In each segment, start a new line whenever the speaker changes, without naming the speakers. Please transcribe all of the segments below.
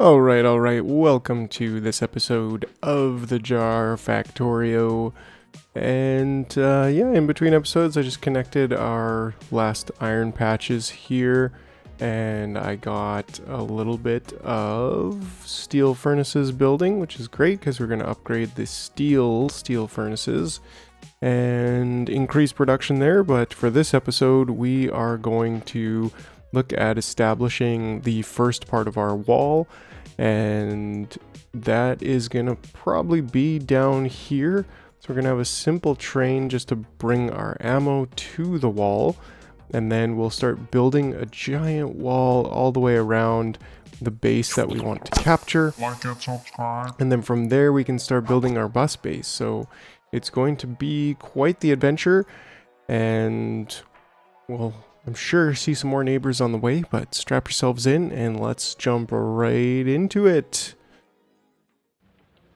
Alright, welcome to this episode of the Jar Factorio. And yeah, in between episodes, I just connected our last iron patches here, and I got a little bit of steel furnaces building, which is great because we're going to upgrade the steel furnaces and increase production there. But for this episode, we are going to look at establishing the first part of our wall, and that is gonna probably be down here. So we're gonna have a simple train just to bring our ammo to the wall, and then we'll start building a giant wall all the way around the base that we want to capture.
Like and subscribe.
And then from there we can start building our bus base. So it's going to be quite the adventure, and well, I'm sure see some more neighbors on the way, but strap yourselves in and let's jump right into it.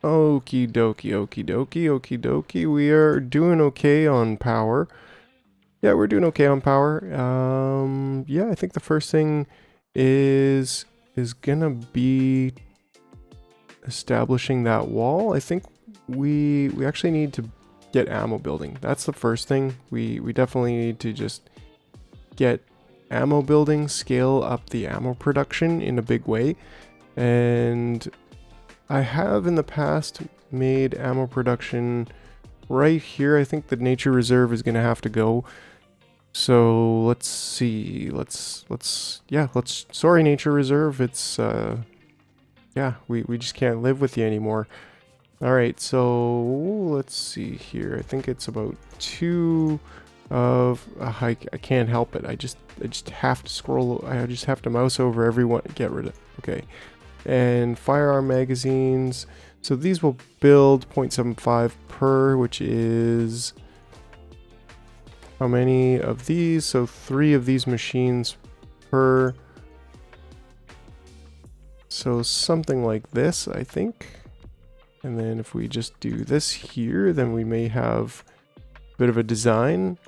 Okie dokie. We are doing okay on power. Yeah, we're doing okay on power. Yeah, I think the first thing is gonna be establishing that wall. I think we actually need to get ammo building. That's the first thing. We definitely need to just get ammo building, scale up the ammo production in a big way. And I have in the past made ammo production right here. I think the nature reserve is going to have to go. So let's see. Sorry, nature reserve. It's yeah, we just can't live with you anymore. All right, so let's see here. I think it's about 2 of I can't help it. I just have to scroll. I just have to mouse over everyone. Get rid of. Okay, and firearm magazines. So these will build 0.75 per, which is how many of these? So 3 of these machines per. So something like this, I think. And then if we just do this here, then we may have a bit of a design.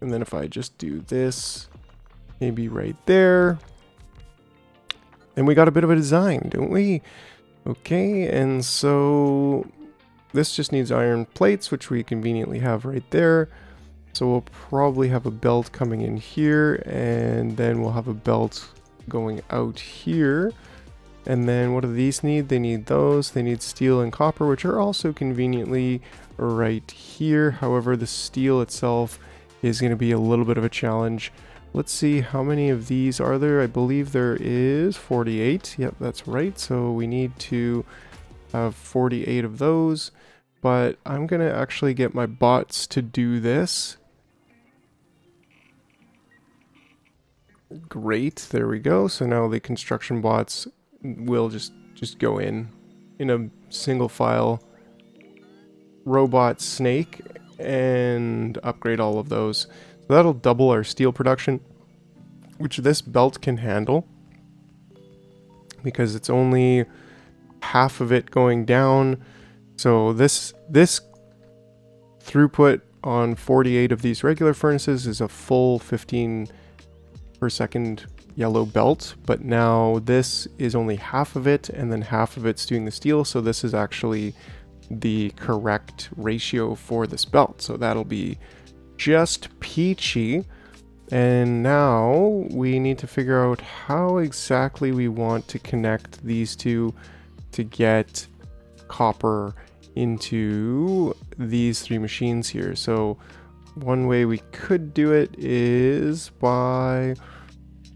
And then if I just do this, maybe right there, and we got a bit of a design, don't we? Okay, and so this just needs iron plates, which we conveniently have right there. So we'll probably have a belt coming in here, and then we'll have a belt going out here. And then what do these need? They need those. They need steel and copper, which are also conveniently right here. However, the steel itself is going to be a little bit of a challenge. Let's see, how many of these are there? I believe there is 48. Yep, that's right. So we need to have 48 of those. But I'm going to actually get my bots to do this. Great, there we go. So now the construction bots will just go in a single file robot snake and upgrade all of those. So that'll double our steel production, which this belt can handle because it's only half of it going down. So this throughput on 48 of these regular furnaces is a full 15 per second yellow belt, but now this is only half of it, and then half of it's doing the steel. So this is actually the correct ratio for this belt. So that'll be just peachy. And now we need to figure out how exactly we want to connect these two to get copper into these 3 machines here. So one way we could do it is by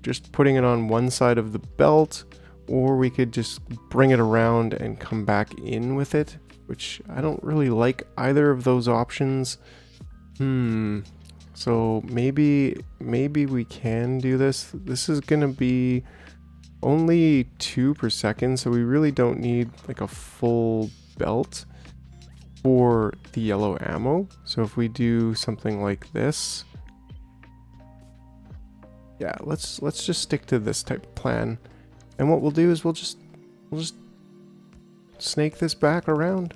just putting it on one side of the belt, or we could just bring it around and come back in with it, which I don't really like either of those options. So maybe we can do this. This is gonna be only 2 per second, so we really don't need like a full belt for the yellow ammo. So if we do something like this, yeah, let's just stick to this type of plan. And what we'll do is we'll just snake this back around,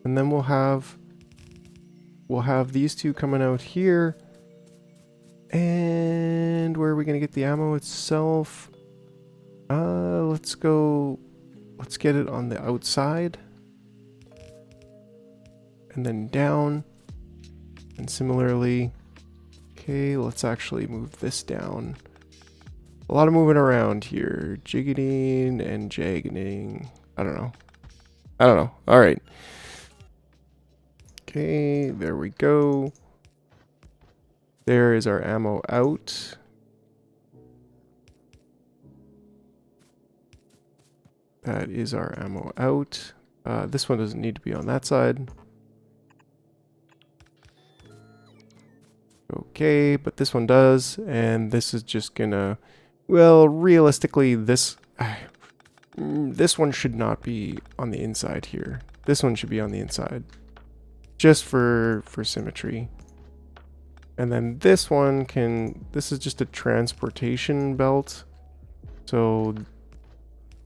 and then we'll have these two coming out here. And where are we gonna get the ammo itself? Let's get it on the outside. And then down. And similarly, okay, let's actually move this down. A lot of moving around here. Jigging and jagging. I don't know. All right. Okay, there we go. There is our ammo out. That is our ammo out. This one doesn't need to be on that side. Okay, but this one does, and this is just gonna, well, realistically, this one should not be on the inside here. This one should be on the inside, just for symmetry. And then this one this is just a transportation belt, so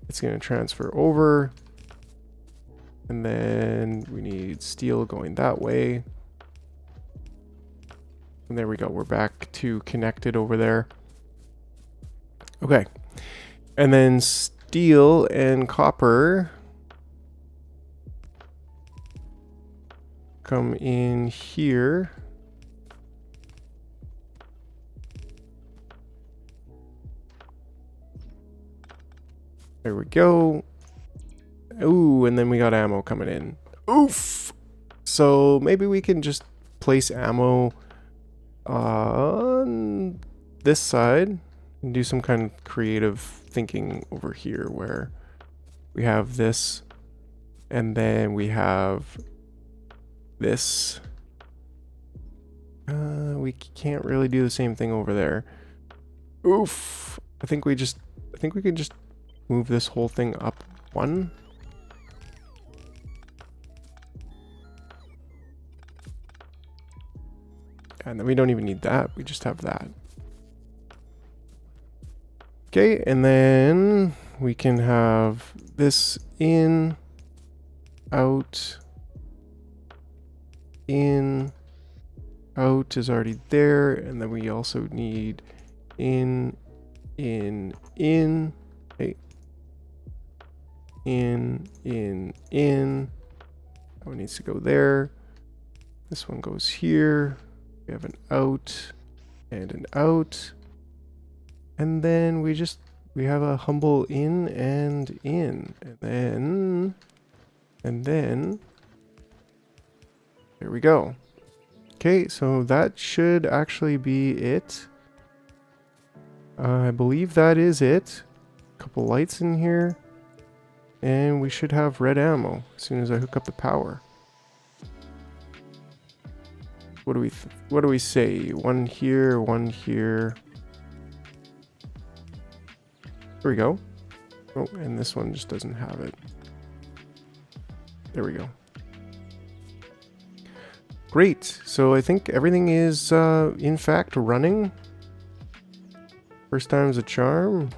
it's gonna transfer over, and then we need steel going that way. And there we go. We're back to connected over there. Okay. And then steel and copper come in here. There we go. Ooh, and then we got ammo coming in. Oof! So maybe we can just place ammo on this side and do some kind of creative thinking over here where we have this and then we have this. We can't really do the same thing over there. Oof. I think we can just move this whole thing up one. And then we don't even need that. We just have that. Okay, and then we can have this in, out, in, out is already there. And then we also need in, okay. In. That one needs to go there. This one goes here. We have an out and an out. And then we have a humble in and in. And then there we go. Okay, so that should actually be it. I believe that is it. A couple lights in here. And we should have red ammo as soon as I hook up the power. What do we say? One here, one here. There we go. Oh, and this one just doesn't have it. There we go. Great. So I think everything is in fact running. First time's a charm.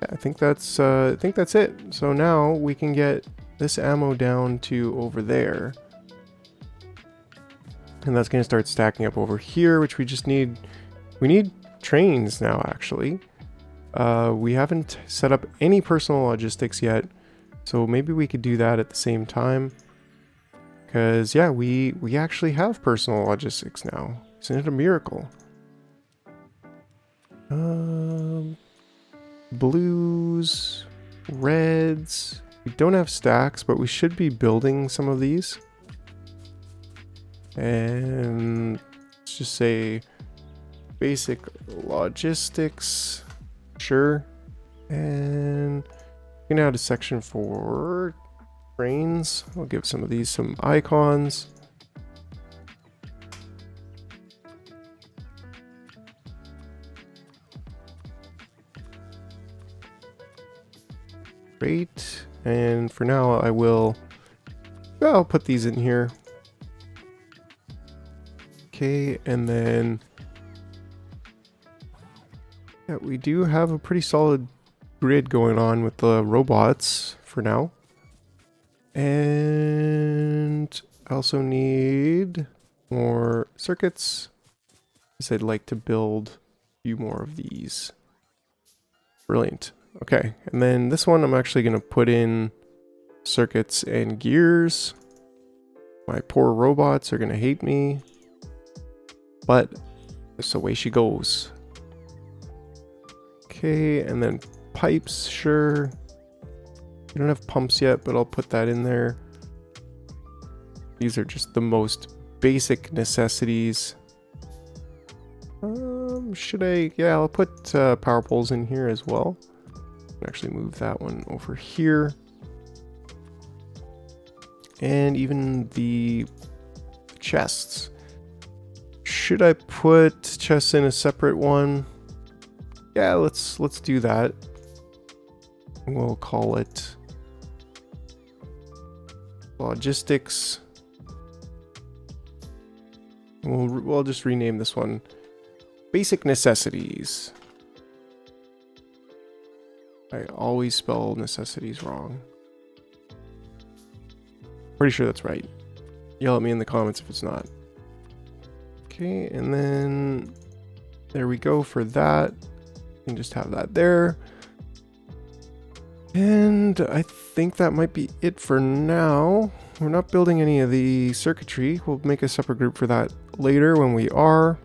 Yeah, I think that's it. So now we can get this ammo down to over there. And that's going to start stacking up over here, which we need trains now, actually. We haven't set up any personal logistics yet, so maybe we could do that at the same time. Because, yeah, we actually have personal logistics now. Isn't it a miracle? Blues, reds. We don't have stacks, but we should be building some of these. And let's just say basic logistics. Sure. And we can add a section for trains. I'll give some of these some icons. Great. And for now, I'll put these in here. Okay, and then yeah, we do have a pretty solid grid going on with the robots for now. And I also need more circuits, because I'd like to build few more of these. Brilliant. Okay, and then this one I'm actually going to put in circuits and gears. My poor robots are going to hate me, but that's the way she goes. Okay, and then pipes, sure. We don't have pumps yet, but I'll put that in there. These are just the most basic necessities. Should I? Yeah, I'll put power poles in here as well. Actually move that one over here. And even the chests. Should I put chests in a separate one? Yeah, let's do that. We'll call it logistics. We'll just rename this one basic necessities. I always spell necessities wrong. Pretty sure that's right. Yell at me in the comments if it's not. Okay, and then there we go for that. You can just have that there. And I think that might be it for now. We're not building any of the circuitry. We'll make a separate group for that later when we are.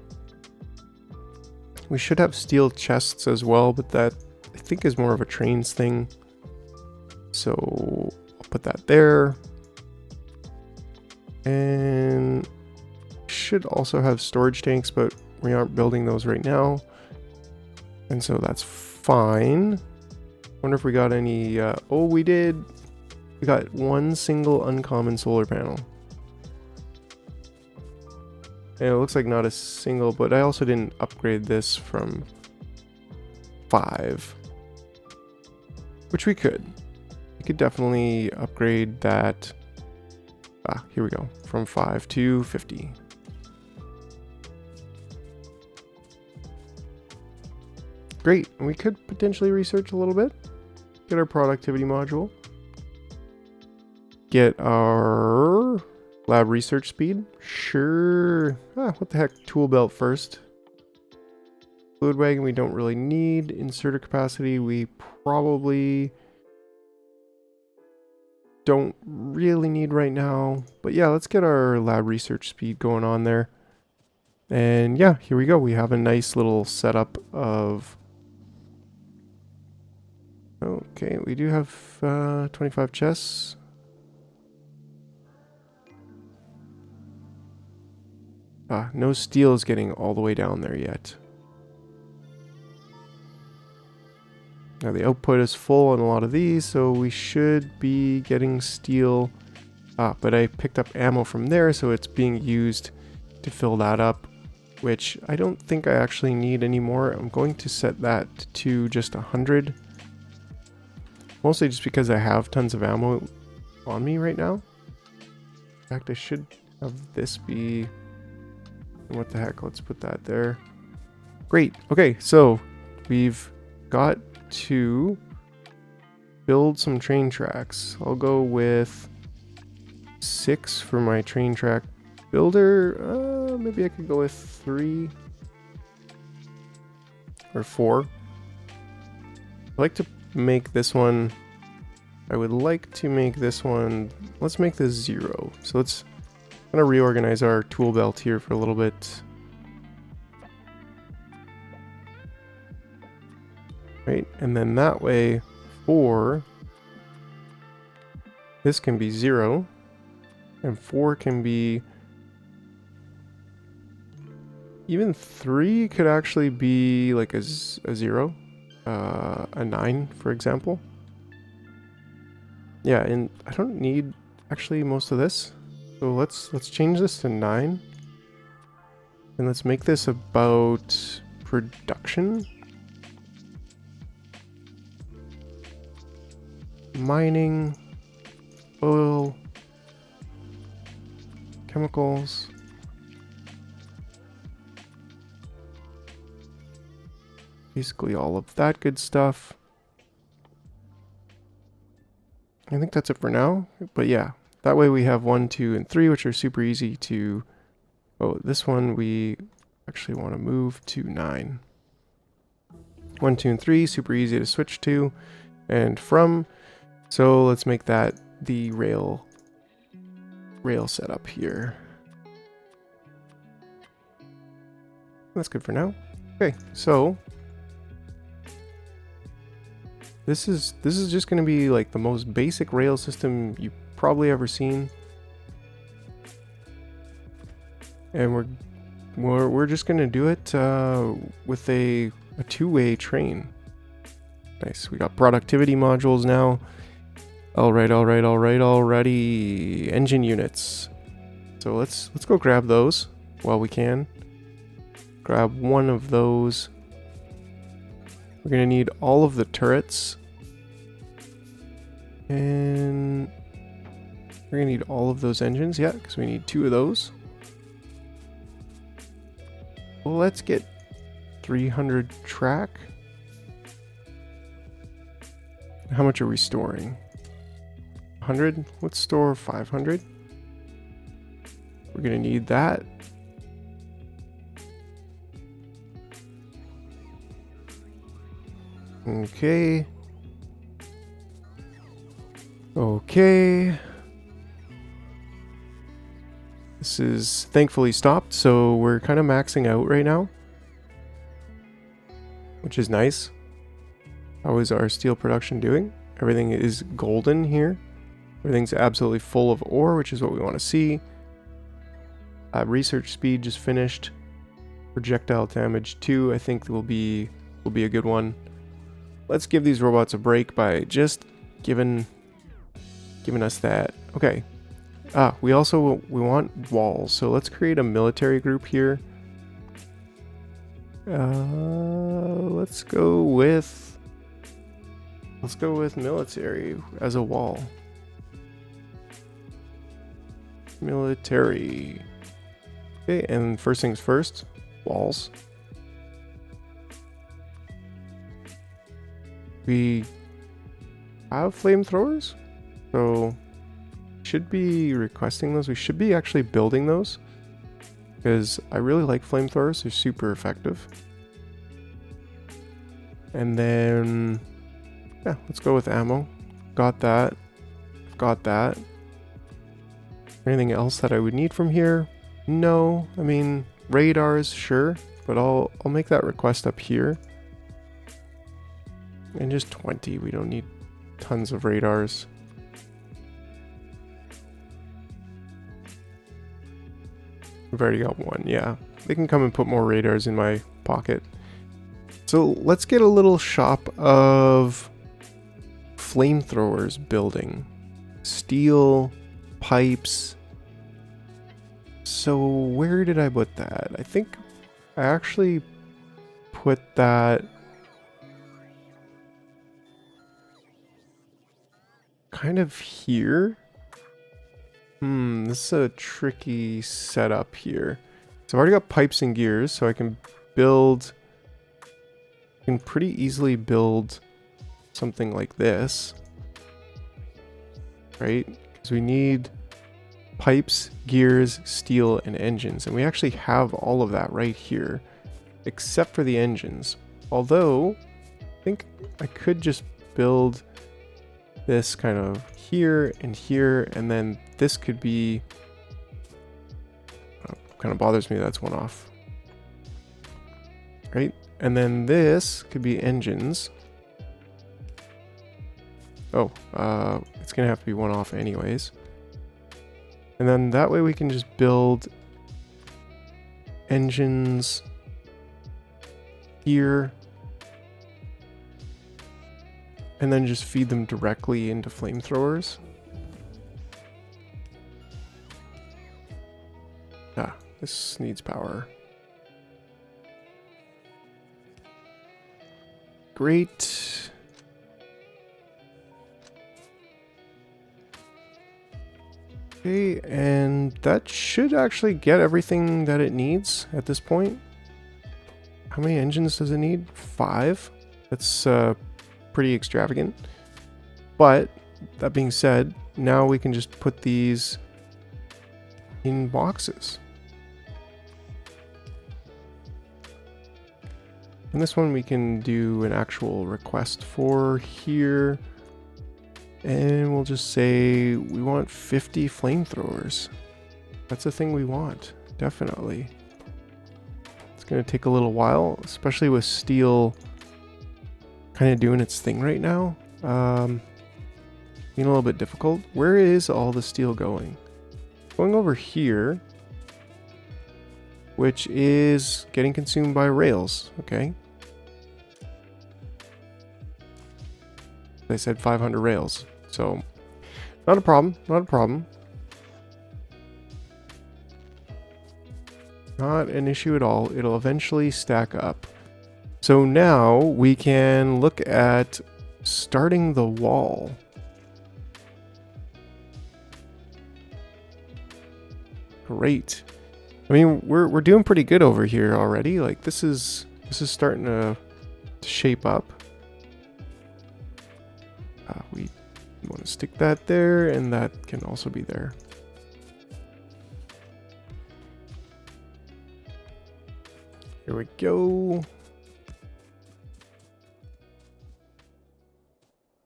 We should have steel chests as well, but that I think is more of a trains thing. So I'll put that there. And should also have storage tanks, but we aren't building those right now. And so that's fine. Wonder if we got any, oh, we did. We got one single uncommon solar panel. And it looks like not a single, but I also didn't upgrade this from 5. Which we could. We could definitely upgrade that. Ah, here we go. From 5 to 50. Great. And we could potentially research a little bit. Get our productivity module. Get our lab research speed. Sure. Ah, what the heck? Tool belt first. Fluid wagon we don't really need. Inserter capacity we probably don't really need right now. But yeah, let's get our lab research speed going on there. And yeah, here we go. We have a nice little setup of... Okay, we do have 25 chests. Ah, no steel is getting all the way down there yet. Now the output is full on a lot of these, so we should be getting steel. Ah, but I picked up ammo from there, so it's being used to fill that up, which I don't think I actually need anymore. I'm going to set that to just 100. Mostly just because I have tons of ammo on me right now. In fact, I should have this be... What the heck? Let's put that there. Great. Okay, so we've got to build some train tracks. I'll go with 6 for my train track builder. Maybe I could go with 3 or 4. I'd like to make this one... I would like to make this one... Let's make this 0. So let's kind of reorganize our tool belt here for a little bit. Right, and then that way 4, this can be 0, and 4 can be, even 3 could actually be like a 0, a 9 for example. Yeah, and I don't need actually most of this, so let's change this to 9, and let's make this about production. Mining, oil, chemicals, basically all of that good stuff. I think that's it for now, but yeah, that way we have 1, 2, and 3, which are super easy to... Oh, this one we actually want to move to 9. 1, 2, and 3, super easy to switch to and from. So let's make that the rail setup here. That's good for now. Okay, so this is just going to be like the most basic rail system you've probably ever seen, and we're just going to do it with a two-way train. Nice. We got productivity modules now. Alrighty. Engine units. So let's go grab those while we can. Grab one of those. We're gonna need all of the turrets. And we're gonna need all of those engines, yeah, because we need 2 of those. Well, let's get 300 track. How much are we storing? 100? Let's store 500. We're gonna need that. Okay. This is thankfully stopped, so we're kind of maxing out right now, which is nice. How is our steel production doing? Everything is golden here. Everything's absolutely full of ore, which is what we want to see. Research speed just finished. Projectile damage 2, I think will be a good one. Let's give these robots a break by just giving us that. Okay. We want walls, so let's create a military group here. Let's go with military as a wall. Military. Okay, and first things first, walls. We have flamethrowers, so should be requesting those. We should be actually building those, because I really like flamethrowers. They're super effective. And then, yeah, let's go with ammo. Got that. Got that. Anything else that I would need from here? No. I mean, radars, sure, but I'll make that request up here. And just 20. We don't need tons of radars. We've already got one, yeah. They can come and put more radars in my pocket. So let's get a little shop of flamethrowers building. Steel, pipes. So where did I put that? I think I actually put that kind of here. This is a tricky setup here. So I've already got pipes and gears, so I can pretty easily build something like this, right? Because we need pipes, gears, steel, and engines, and we actually have all of that right here, except for the engines. Although, I think I could just build this kind of here, and then this could be, kind of bothers me that's one off, right? And then this could be engines. Oh, it's gonna have to be one off anyways. And then that way we can just build engines here, and then just feed them directly into flamethrowers. This needs power. Great. Okay, and that should actually get everything that it needs at this point. How many engines does it need? 5. That's pretty extravagant. But that being said, now we can just put these in boxes. And this one we can do an actual request for here. And we'll just say we want 50 flamethrowers. That's a thing we want, definitely. It's going to take a little while, especially with steel kind of doing its thing right now. Being a little bit difficult. Where is all the steel going? Going over here, which is getting consumed by rails. Okay. I said 500 rails, so not a problem. Not a problem. Not an issue at all. It'll eventually stack up. So now we can look at starting the wall. Great. I mean, we're doing pretty good over here already. Like this is starting to shape up. We want to stick that there, and that can also be there. Here we go.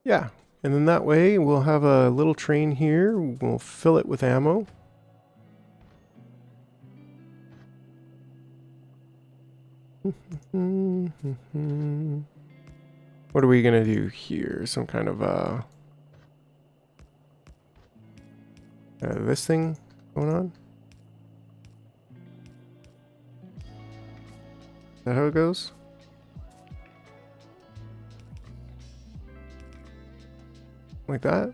Yeah, and then that way we'll have a little train here. We'll fill it with ammo. What are we gonna do here? Some kind of this thing going on? Is that how it goes? Like that?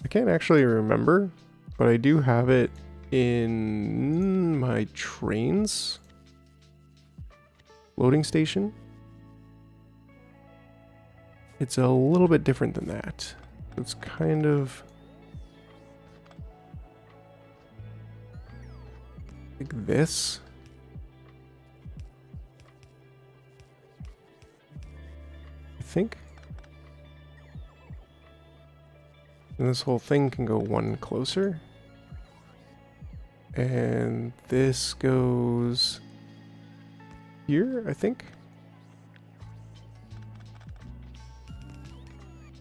I can't actually remember, but I do have it in my trains loading station. It's a little bit different than that. It's kind of like this. I think. And this whole thing can go one closer. And this goes here, I think.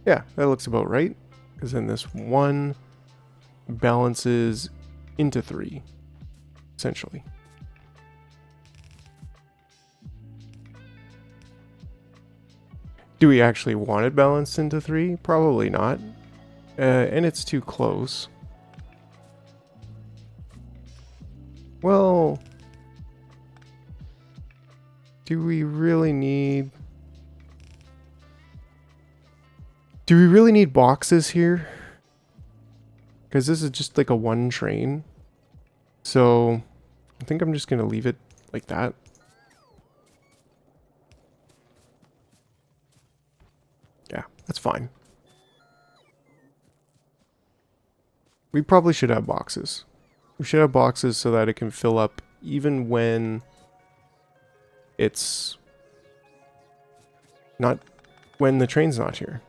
Yeah, that looks about right. Because then this one balances into 3, essentially. Do we actually want it balanced into 3? Probably not. And it's too close. Well, do we really need boxes here? Because this is just like a one train. So I think I'm just going to leave it like that. Yeah, that's fine. We probably should have boxes. We should have boxes so that it can fill up even when it's not, when the train's not here.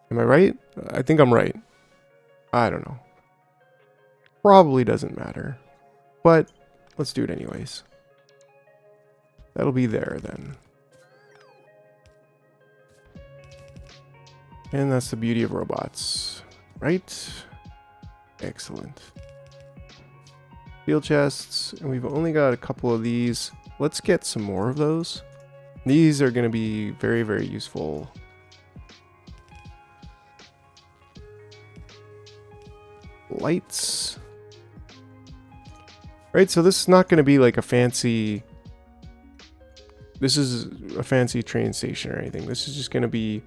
Am I right? I think I'm right. I don't know. Probably doesn't matter. But let's do it anyways. That'll be there then. And that's the beauty of robots, right? Excellent. Steel chests, and we've only got a couple of these. Let's get some more of those. These are going to be very, very useful. Lights. Right, so this is not going to be like a fancy... This is a fancy train station or anything. This is just going to be...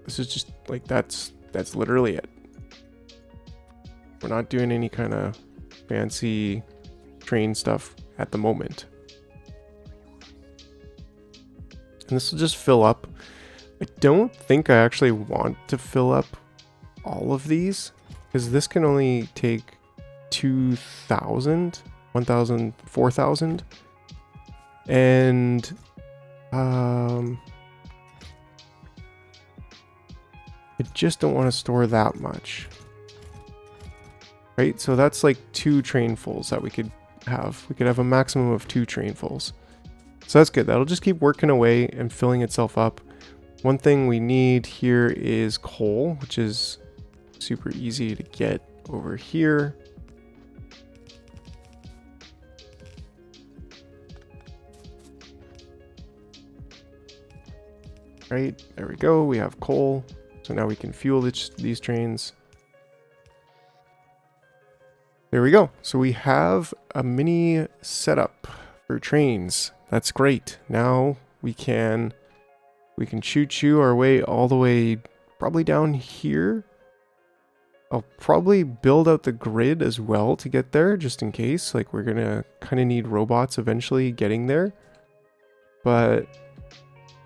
This is just like, that's literally it. We're not doing any kind of fancy train stuff at the moment. And this will just fill up. I don't think I actually want to fill up all of these, because this can only take 2,000, 1,000, 4,000. And I just don't want to store that much. right? So that's like 2 trainfuls that we could have. We could have a maximum of 2 trainfuls. So that's good. That'll just keep working away and filling itself up. One thing we need here is coal, which is super easy to get over here. Right, there we go. We have coal. So now we can fuel these trains. There we go. So we have a mini setup for trains. That's great. Now we can choo-choo our way all the way probably down here. I'll probably build out the grid as well to get there, just in case. Like, we're gonna kind of need robots eventually getting there. But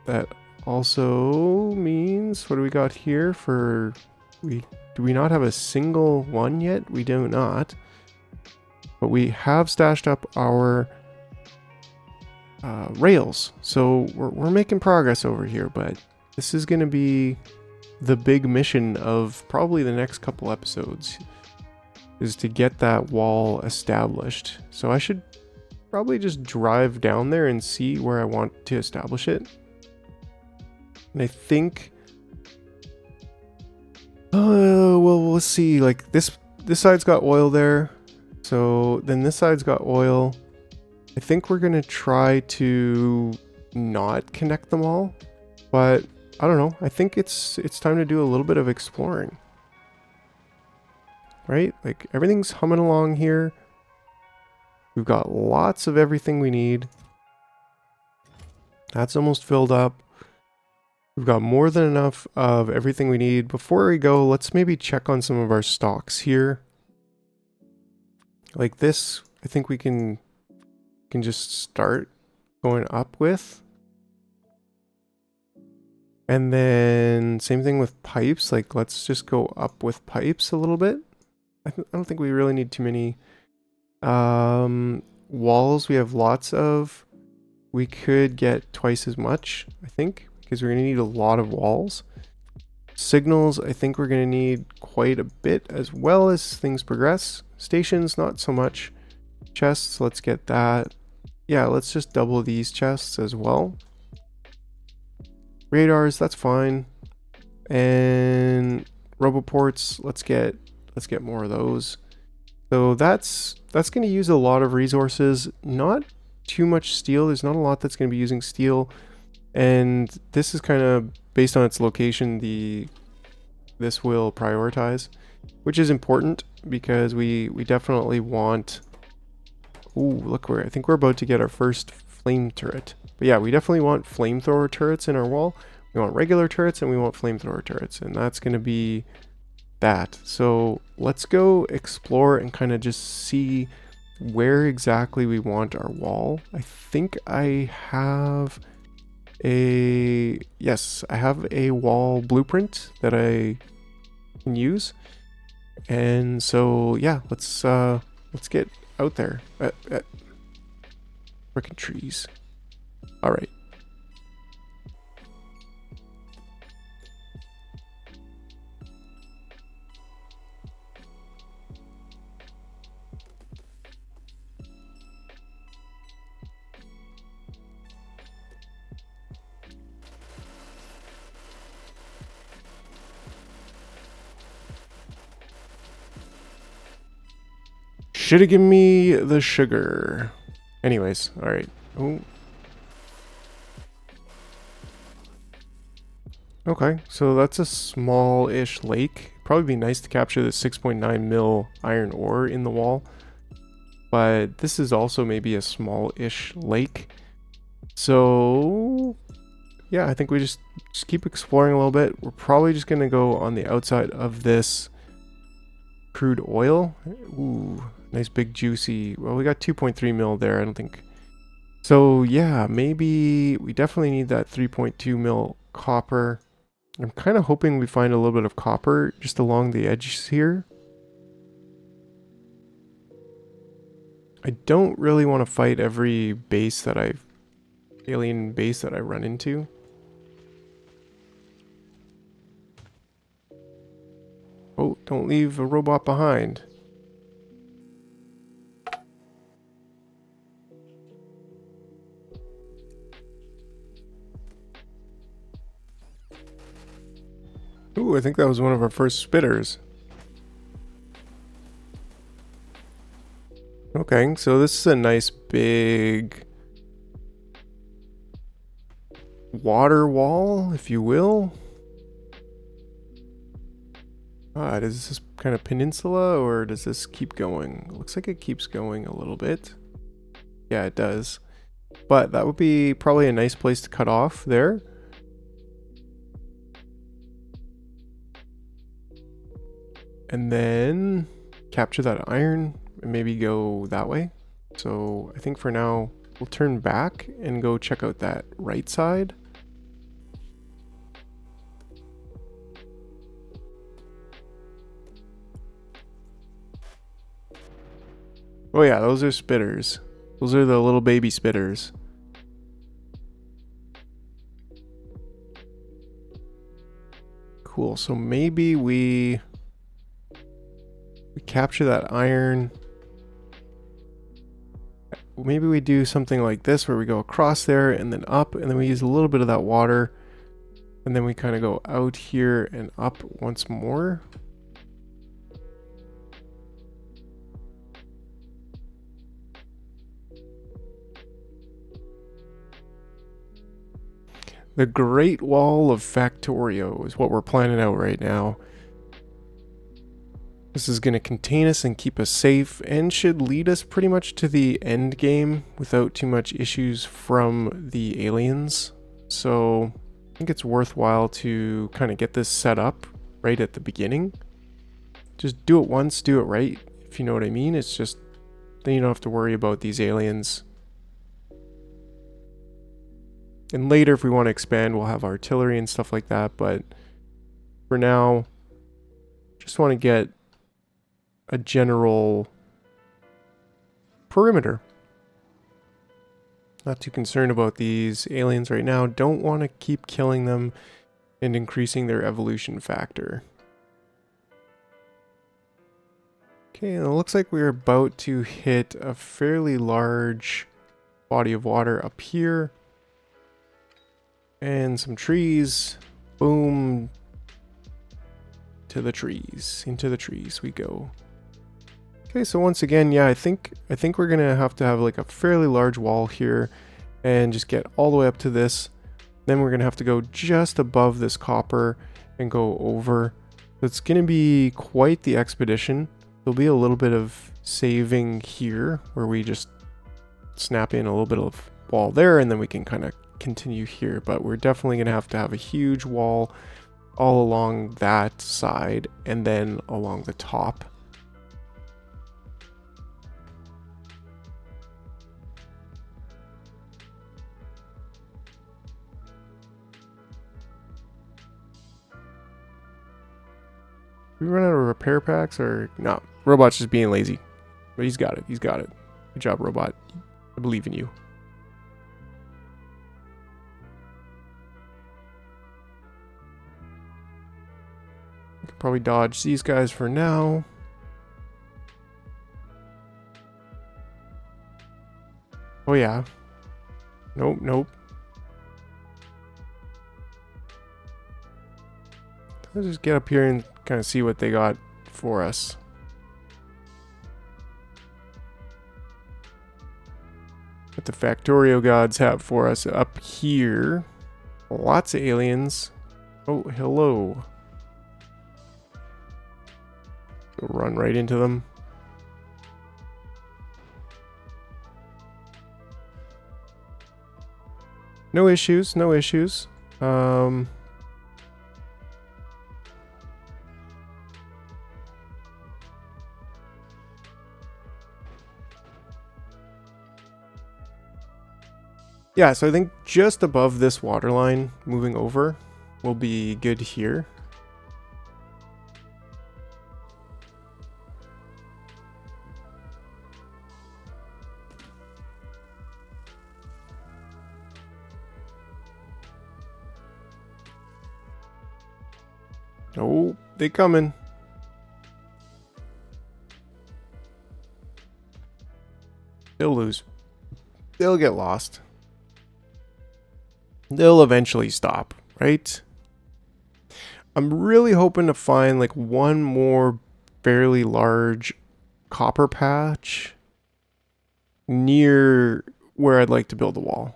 that also means, what do we got here for... Do we not have a single one yet? We do not. But we have stashed up our rails. So we're making progress over here, but this is going to be the big mission of probably the next couple episodes, is to get that wall established. So I should probably just drive down there and see where I want to establish it. And I think, well, let's see, like this side's got oil there. So then this side's got oil. I think we're going to try to not connect them all, but I don't know. I think it's time to do a little bit of exploring. Right? Like, everything's humming along here. We've got lots of everything we need. That's almost filled up. We've got more than enough of everything we need. Before we go, let's maybe check on some of our stocks here. Like this, I think we can just start going up with. And then same thing with pipes. Like, let's just go up with pipes a little bit. I don't think we really need too many. Walls, we have lots of. We could get twice as much, I think, because we're going to need a lot of walls. Signals, I think we're going to need quite a bit as well as things progress. Stations, not so much. Chests, let's get that. Yeah, let's just double these chests as well. Radars, that's fine. And roboports, let's get more of those. So that's going to use a lot of resources. Not too much steel. There's not a lot that's going to be using steel. And this is kind of based on its location, this will prioritize, which is important because we definitely want. Ooh, look, I think we're about to get our first flame turret. But yeah, we definitely want flamethrower turrets in our wall. We want regular turrets and we want flamethrower turrets, and that's going to be that. So let's go explore and kind of just see where exactly we want our wall. I think I have yes, I have a wall blueprint that I can use. And so yeah, let's get out there. Frickin' trees. All right. Should have given me the sugar. Anyways, all right. Oh. Okay, so that's a small-ish lake. Probably be nice to capture the 6.9 mil iron ore in the wall. But this is also maybe a small-ish lake. So yeah, I think we just keep exploring a little bit. We're probably just gonna go on the outside of this crude oil. Ooh, nice big juicy. Well, we got 2.3 mil there. I don't think. So yeah, maybe we definitely need that 3.2 mil copper. I'm kind of hoping we find a little bit of copper just along the edges here. I don't really want to fight every alien base that I run into. Oh, don't leave a robot behind. Ooh, I think that was one of our first spitters. Okay, so this is a nice big water wall, if you will. Does this kind of peninsula, or does this keep going? It looks like it keeps going a little bit. Yeah, it does. But that would be probably a nice place to cut off there. And then capture that iron and maybe go that way. So I think for now we'll turn back and go check out that right side. Oh yeah, those are spitters. Those are the little baby spitters. Cool, so maybe we capture that iron. Maybe we do something like this where we go across there and then up, and then we use a little bit of that water, and then we kind of go out here and up once more. The Great Wall of Factorio is what we're planning out right now. This is going to contain us and keep us safe, and should lead us pretty much to the end game without too much issues from the aliens. So I think it's worthwhile to kind of get this set up right at the beginning. Just do it once, do it right, if you know what I mean. It's just, then you don't have to worry about these aliens. And later, if we want to expand, we'll have artillery and stuff like that. But for now, just want to get a general perimeter. Not too concerned about these aliens right now. Don't want to keep killing them and increasing their evolution factor. Okay, and it looks like we're about to hit a fairly large body of water up here. And some trees. Boom. To the trees. Into the trees we go. Okay, so once again, yeah, I think we're gonna have to have like a fairly large wall here and just get all the way up to this. Then we're gonna have to go just above this copper and go over. It's gonna be quite the expedition. There'll be a little bit of saving here where we just snap in a little bit of wall there, and then we can kind of continue here. But we're definitely gonna have to have a huge wall all along that side and then along the top. We run out of repair packs, or no? Robot's just being lazy, but he's got it. He's got it. Good job, robot. I believe in you. We can probably dodge these guys for now. Oh yeah. Nope, nope. Let's just get up here and kind of see what they got for us. What the Factorio gods have for us up here. Lots of aliens. Oh, hello. Go run right into them. No issues, no issues. Yeah, so I think just above this water line, moving over, will be good here. Oh, they coming. They'll lose. They'll get lost. They'll eventually stop, right? I'm really hoping to find like one more fairly large copper patch near where I'd like to build a wall.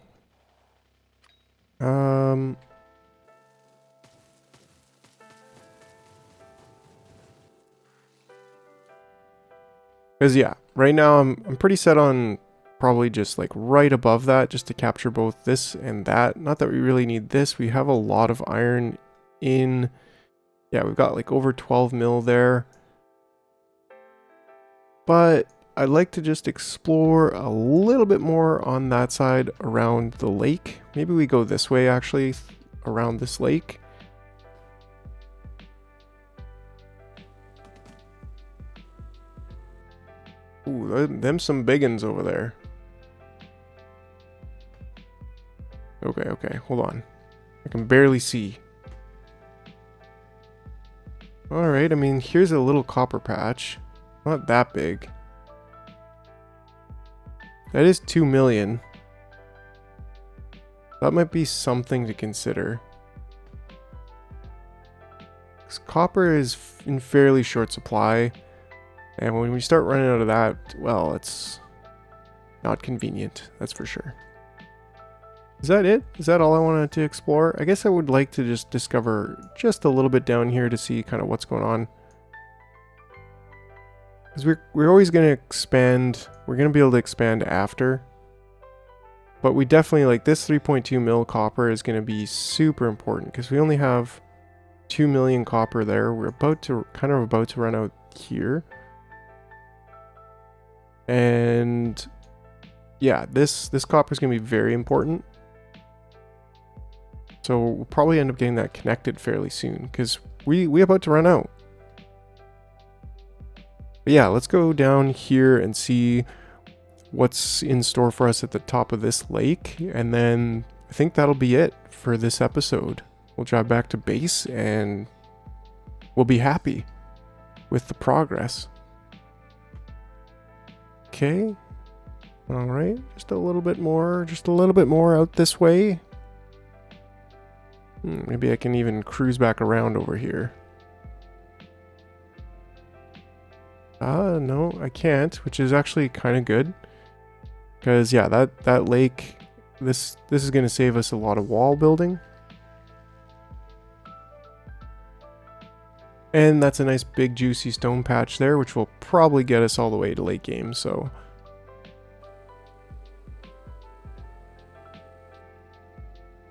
Because yeah, right now I'm pretty set on probably just like right above that, just to capture both this and that. Not that we really need this. We have a lot of iron in. Yeah, we've got like over 12 mil there. But I'd like to just explore a little bit more on that side around the lake. Maybe we go this way actually, around this lake. Ooh, them some big uns over there. Okay, hold on. I can barely see. Alright, I mean, here's a little copper patch. Not that big. That is 2 million. That might be something to consider. 'Cause copper is in fairly short supply. And when we start running out of that, well, it's not convenient, that's for sure. Is that it? Is that all I wanted to explore? I guess I would like to just discover just a little bit down here to see kind of what's going on. Because we're always going to expand. We're going to be able to expand after. But we definitely, like, this 3.2 mil copper is going to be super important. Because we only have 2 million copper there. We're about to run out here. And yeah, this copper is going to be very important. So we'll probably end up getting that connected fairly soon because we about to run out. But yeah, let's go down here and see what's in store for us at the top of this lake. And then I think that'll be it for this episode. We'll drive back to base and we'll be happy with the progress. Okay. All right. Just a little bit more out this way. Maybe I can even cruise back around over here. No, I can't, which is actually kind of good. Because, yeah, that lake, this is going to save us a lot of wall building. And that's a nice big juicy stone patch there, which will probably get us all the way to late game, so...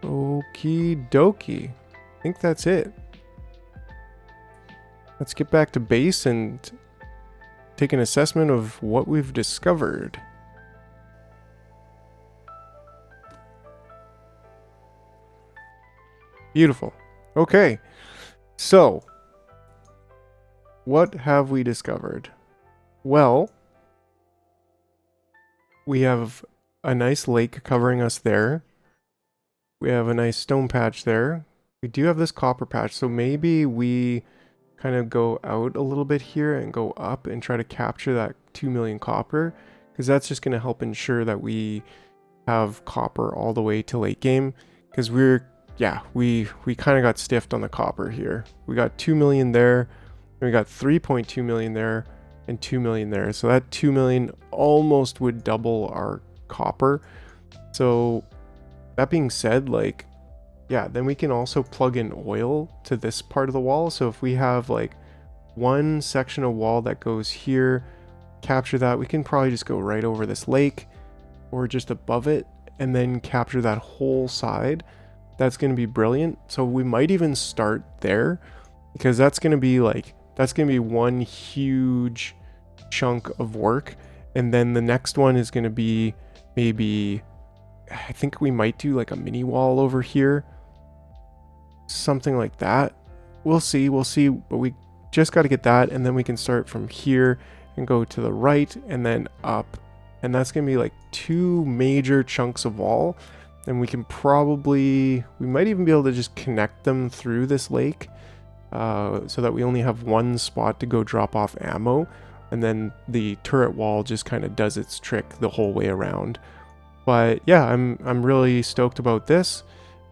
Okie dokie. I think that's it. Let's get back to base and take an assessment of what we've discovered. Beautiful. Okay. So, what have we discovered? Well, we have a nice lake covering us there. We have a nice stone patch there. We do have this copper patch, so maybe we kind of go out a little bit here and go up and try to capture that 2 million copper, because that's just going to help ensure that we have copper all the way to late game, because we kind of got stiffed on the copper here. We got 2 million there, and we got 3.2 million there, and 2 million there. So that 2 million almost would double our copper. So that being said, like, yeah, then we can also plug in oil to this part of the wall. So if we have like one section of wall that goes here, capture that, we can probably just go right over this lake or just above it and then capture that whole side. That's going to be brilliant. So we might even start there, because that's going to be one huge chunk of work. And then the next one is going to be maybe, I think we might do like a mini wall over here. Something like that. We'll see, but we just got to get that, and then we can start from here and go to the right and then up. And that's going to be like 2 major chunks of wall. And we might even be able to just connect them through this lake, so that we only have one spot to go drop off ammo. And then the turret wall just kind of does its trick the whole way around. But yeah, I'm really stoked about this.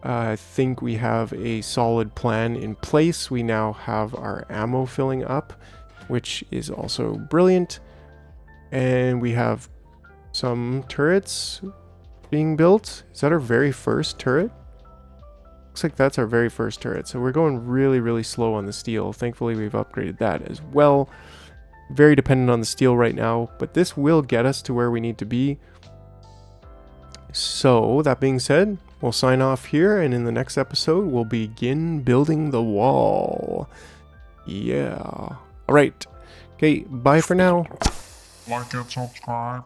I think we have a solid plan in place. We now have our ammo filling up, which is also brilliant. And we have some turrets being built. Is that our very first turret? Looks like that's our very first turret. So we're going really, really slow on the steel. Thankfully, we've upgraded that as well. Very dependent on the steel right now, but this will get us to where we need to be. So, that being said, we'll sign off here, and in the next episode, we'll begin building the wall. Yeah. Alright. Okay, bye for now.
Like and subscribe.